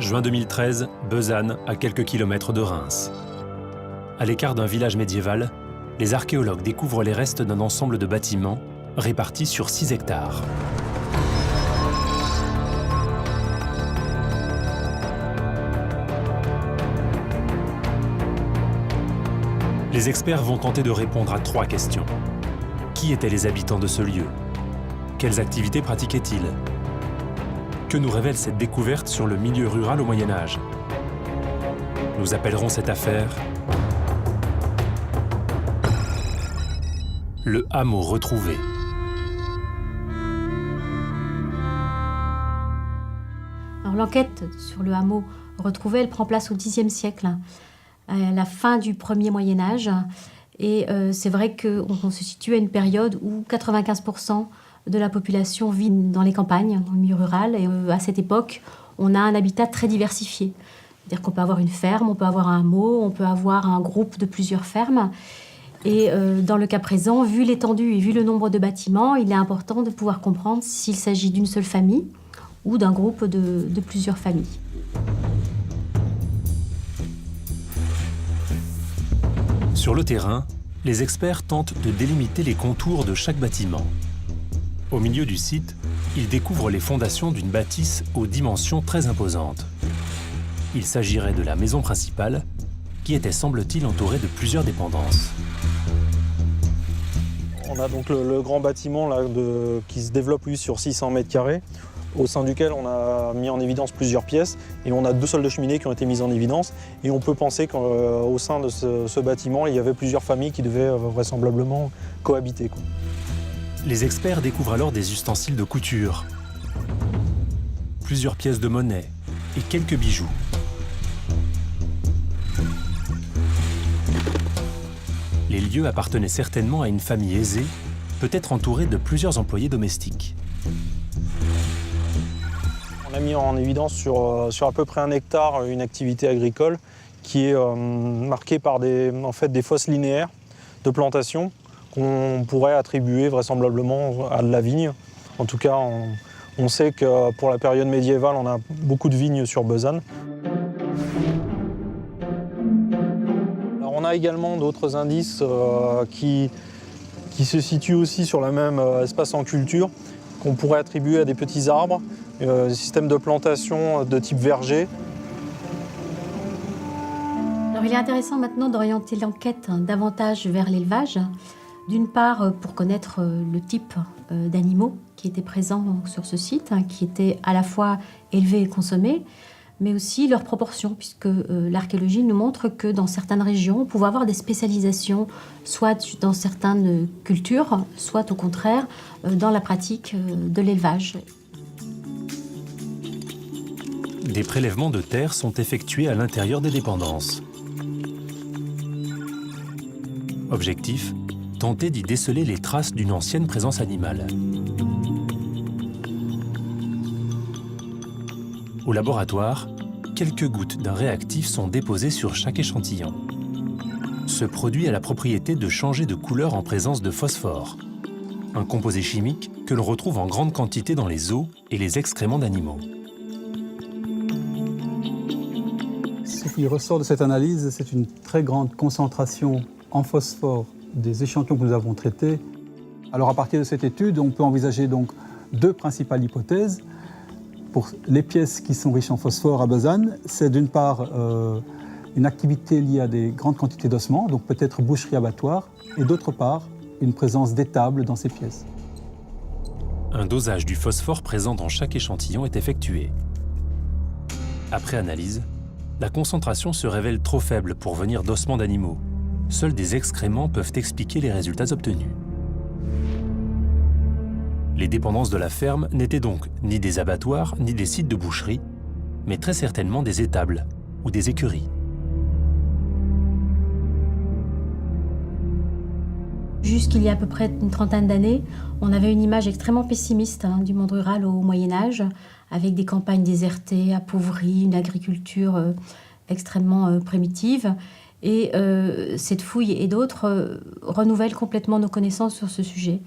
juin 2013, Besanne, à quelques kilomètres de Reims. À l'écart d'un village médiéval, les archéologues découvrent les restes d'un ensemble de bâtiments répartis sur 6 hectares. Les experts vont tenter de répondre à 3 questions. Qui étaient les habitants de ce lieu? Quelles activités pratiquaient-ils? Que nous révèle cette découverte sur le milieu rural au Moyen-Âge? Nous appellerons cette affaire le hameau retrouvé. Alors, l'enquête sur le hameau retrouvé, elle prend place au Xe siècle, à la fin du premier Moyen-Âge. Et c'est vrai qu'on se situe à une période où 95% de la population vit dans les campagnes, dans le milieu rural. Et à cette époque, on a un habitat très diversifié. C'est-à-dire qu'on peut avoir une ferme, on peut avoir un hameau, on peut avoir un groupe de plusieurs fermes. Et dans le cas présent, vu l'étendue et vu le nombre de bâtiments, il est important de pouvoir comprendre s'il s'agit d'une seule famille ou d'un groupe de plusieurs familles. Sur le terrain, les experts tentent de délimiter les contours de chaque bâtiment. Au milieu du site, ils découvrent les fondations d'une bâtisse aux dimensions très imposantes. Il s'agirait de la maison principale, qui était, semble-t-il, entourée de plusieurs dépendances. On a donc le grand bâtiment là, qui se développe lui, sur 600 mètres carrés, au sein duquel on a mis en évidence plusieurs pièces. Et on a 2 salles de cheminée qui ont été mises en évidence. Et on peut penser qu'au sein de ce bâtiment, il y avait plusieurs familles qui devaient vraisemblablement cohabiter, quoi. Les experts découvrent alors des ustensiles de couture, plusieurs pièces de monnaie et quelques bijoux. Les lieux appartenaient certainement à une famille aisée, peut-être entourée de plusieurs employés domestiques. On a mis en évidence sur à peu près 1 hectare une activité agricole qui est marquée par des fosses linéaires de plantation qu'on pourrait attribuer vraisemblablement à de la vigne. En tout cas, on sait que pour la période médiévale, on a beaucoup de vignes sur Besanne. Alors, on a également d'autres indices qui se situent aussi sur le même espace en culture, qu'on pourrait attribuer à des petits arbres, des systèmes de plantation de type verger. Alors, il est intéressant maintenant d'orienter l'enquête davantage vers l'élevage. D'une part, pour connaître le type d'animaux qui étaient présents sur ce site, qui étaient à la fois élevés et consommés, mais aussi leurs proportions, puisque l'archéologie nous montre que dans certaines régions, on pouvait avoir des spécialisations, soit dans certaines cultures, soit au contraire dans la pratique de l'élevage. Des prélèvements de terre sont effectués à l'intérieur des dépendances. Objectif, tenter d'y déceler les traces d'une ancienne présence animale. Au laboratoire, quelques gouttes d'un réactif sont déposées sur chaque échantillon. Ce produit a la propriété de changer de couleur en présence de phosphore, un composé chimique que l'on retrouve en grande quantité dans les os et les excréments d'animaux. Ce qui ressort de cette analyse, c'est une très grande concentration en phosphore des échantillons que nous avons traités. Alors à partir de cette étude, on peut envisager donc 2 principales hypothèses. Pour les pièces qui sont riches en phosphore à Besanne, c'est d'une part une activité liée à des grandes quantités d'ossements, donc peut-être boucherie-abattoir, et d'autre part une présence d'étables dans ces pièces. Un dosage du phosphore présent dans chaque échantillon est effectué. Après analyse, la concentration se révèle trop faible pour venir d'ossements d'animaux. Seuls des excréments peuvent expliquer les résultats obtenus. Les dépendances de la ferme n'étaient donc ni des abattoirs ni des sites de boucherie, mais très certainement des étables ou des écuries. Jusqu'il y a à peu près une trentaine d'années, on avait une image extrêmement pessimiste du monde rural au Moyen-Âge, avec des campagnes désertées, appauvries, une agriculture extrêmement primitive. Et cette fouille et d'autres renouvellent complètement nos connaissances sur ce sujet.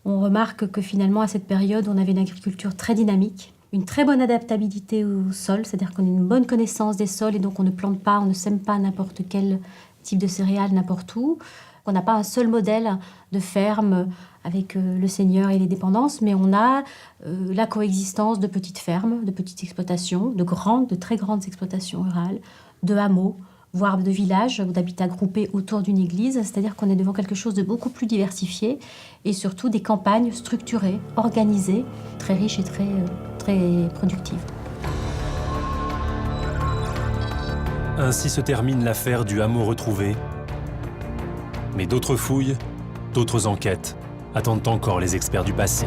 On remarque que finalement, à cette période, on avait une agriculture très dynamique, une très bonne adaptabilité au sol, c'est-à-dire qu'on a une bonne connaissance des sols et donc on ne plante pas, on ne sème pas n'importe quel type de céréales n'importe où. On n'a pas un seul modèle de ferme avec le seigneur et les dépendances, mais on a la coexistence de petites fermes, de petites exploitations, de très grandes exploitations rurales, de hameaux, voire de villages ou d'habitats groupés autour d'une église, c'est-à-dire qu'on est devant quelque chose de beaucoup plus diversifié et surtout des campagnes structurées, organisées, très riches et très productives. Ainsi se termine l'affaire du hameau retrouvé. Mais d'autres fouilles, d'autres enquêtes attendent encore les experts du passé.